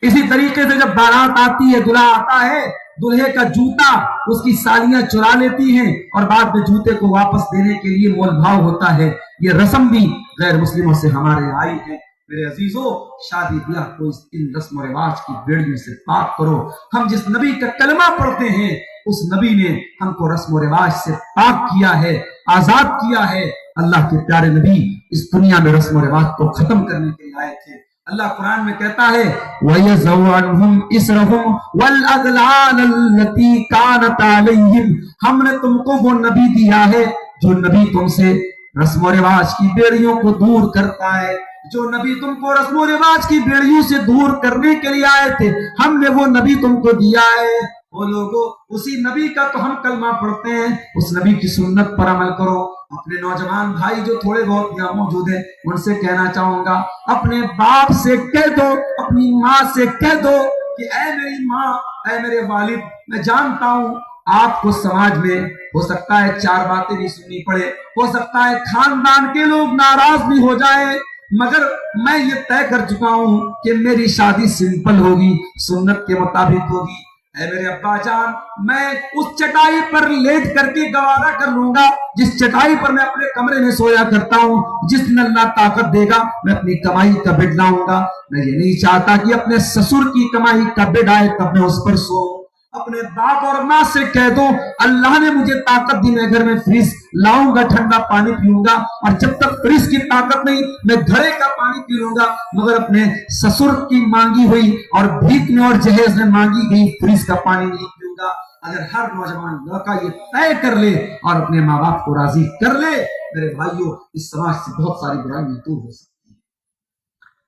[SPEAKER 1] اسی طریقے سے جب بارات آتی ہے, دلہا آتا ہے, دلہے کا جوتا اس کی سالیاں چرا لیتی ہیں اور بعد میں جوتے کو واپس دینے کے لیے مول بھاؤ ہوتا ہے. یہ رسم بھی غیر مسلموں سے ہمارے آئی ہے. میرے عزیزوں, شادی بیاہ کو ان رسم و رواج کی بیڑیوں سے پاک کرو. ہم جس نبی کا کلمہ پڑھتے ہیں, اس نبی نے ہم کو رسم و رواج سے پاک کیا ہے, آزاد کیا ہے. اللہ کے پیارے نبی اس دنیا میں رسم و رواج کو ختم کرنے کے لیے آئے تھے. اللہ قرآن میں کہتا ہے وَيَزَوْ عَنْهُمْ إِسْرَهُمْ وَالْأَغْلَالَ الَّتِي كَانَتْ عَلَيْهِمْ. ہم نے تم کو وہ نبی دیا ہے جو نبی تم سے رسم و رواج کی بیڑیوں کو دور کرتا ہے, جو نبی تم کو رسم و رواج کی بیڑیوں سے دور کرنے کے لیے آئے تھے, ہم نے وہ نبی تم کو دیا ہے. وہ لوگوں, اسی نبی کا تو ہم کلمہ پڑھتے ہیں, اس نبی کی سنت پر عمل کرو. اپنے نوجوان بھائی جو تھوڑے بہت یہاں موجود ہیں, ان سے کہنا چاہوں گا, اپنے باپ سے کہہ دو, اپنی ماں سے کہہ دو کہ اے میری ماں, اے میرے والد, میں جانتا ہوں آپ کو سماج میں ہو سکتا ہے 4 باتیں بھی سننی پڑے, ہو سکتا ہے خاندان کے لوگ ناراض بھی ہو جائیں, مگر میں یہ طے کر چکا ہوں کہ میری شادی سمپل ہوگی, سنت کے مطابق ہوگی. اے میرے ابا جان, میں اس چٹائی پر لیٹ کر کے گوارا کر لوں گا جس چٹائی پر میں اپنے کمرے میں سویا کرتا ہوں. جس دن اللہ طاقت دے گا میں اپنی کمائی کا بیڈ لاؤں گا. میں یہ نہیں چاہتا کہ اپنے سسر کی کمائی کا بیڈ آئے تب میں اس پر سوؤں. اپنے باپ اور ماں سے کہہ دو, اللہ نے مجھے طاقت دی, میں گھر میں فریج لاؤں گا, ٹھنڈا پانی پیوں گا, اور جب تک فریج کی طاقت نہیں میں گھڑے کا پانی پی لوں گا, مگر اپنے سسر کی مانگی ہوئی اور بھیک میں اور جہیز میں مانگی گئی فریج کا پانی نہیں پیوں گا. اگر ہر نوجوان لڑکا یہ طے کر لے اور اپنے ماں باپ کو راضی کر لے, میرے بھائیوں, اس سماج سے بہت ساری برائیاں دور ہو سکتی ہیں.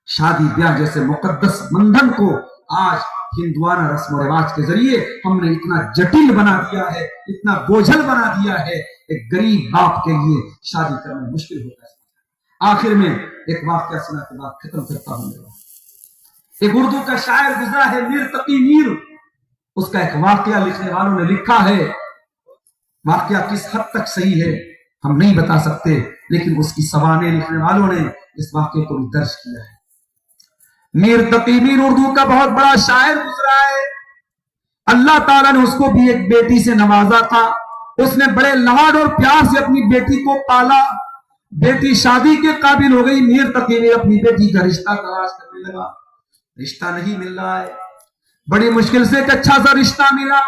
[SPEAKER 1] شادی بیاہ جیسے مقدس بندھن کو آج ہندوانہ رسم و رواج کے ذریعے ہم نے اتنا جٹل بنا دیا ہے, اتنا بوجھل بنا دیا ہے, ایک غریب باپ کے لیے شادی کرنا مشکل ہوتا ہے. آخر میں ایک واقعہ سنا کے بعد ختم کرتا ہوں. ایک اردو کا شاعر گزرا ہے, میر تقی میر, اس کا ایک واقعہ لکھنے والوں نے لکھا ہے. واقعہ کس حد تک صحیح ہے ہم نہیں بتا سکتے, لیکن اس کی سوانح لکھنے والوں نے اس واقعے کو بھی درج کیا ہے. میر تقی میر اردو کا بہت بڑا شاعر گزرا ہے. اللہ تعالیٰ نے اس کو بھی ایک بیٹی سے نوازا تھا. اس نے بڑے لاڈ اور پیار سے اپنی بیٹی کو پالا. بیٹی شادی کے قابل ہو گئی. میر تقی میر اپنی بیٹی کا رشتہ تلاش کرنے لگا. رشتہ نہیں مل رہا ہے. بڑی مشکل سے ایک اچھا سا رشتہ ملا.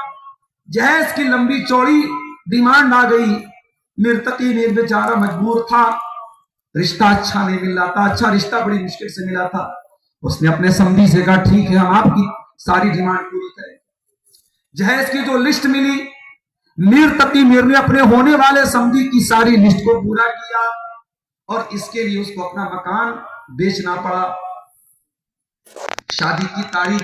[SPEAKER 1] جہیز کی لمبی چوڑی ڈیمانڈ آ گئی. میر تقی میر بیچارہ مجبور تھا, رشتہ اچھا نہیں مل رہا تھا. اچھا رشتہ بڑی مشکل سے ملا تھا. اس نے اپنے سمدھی سے کہا ٹھیک ہے, ہم آپ کی ساری ڈیمانڈ پوری کریں. جہیز کی جو لسٹ ملی, میر تقی میر نے اپنے ہونے والے سمدھی کی ساری لسٹ کو پورا کیا, اور اس کے لیے اس کو اپنا مکان بیچنا پڑا. شادی کی تاریخ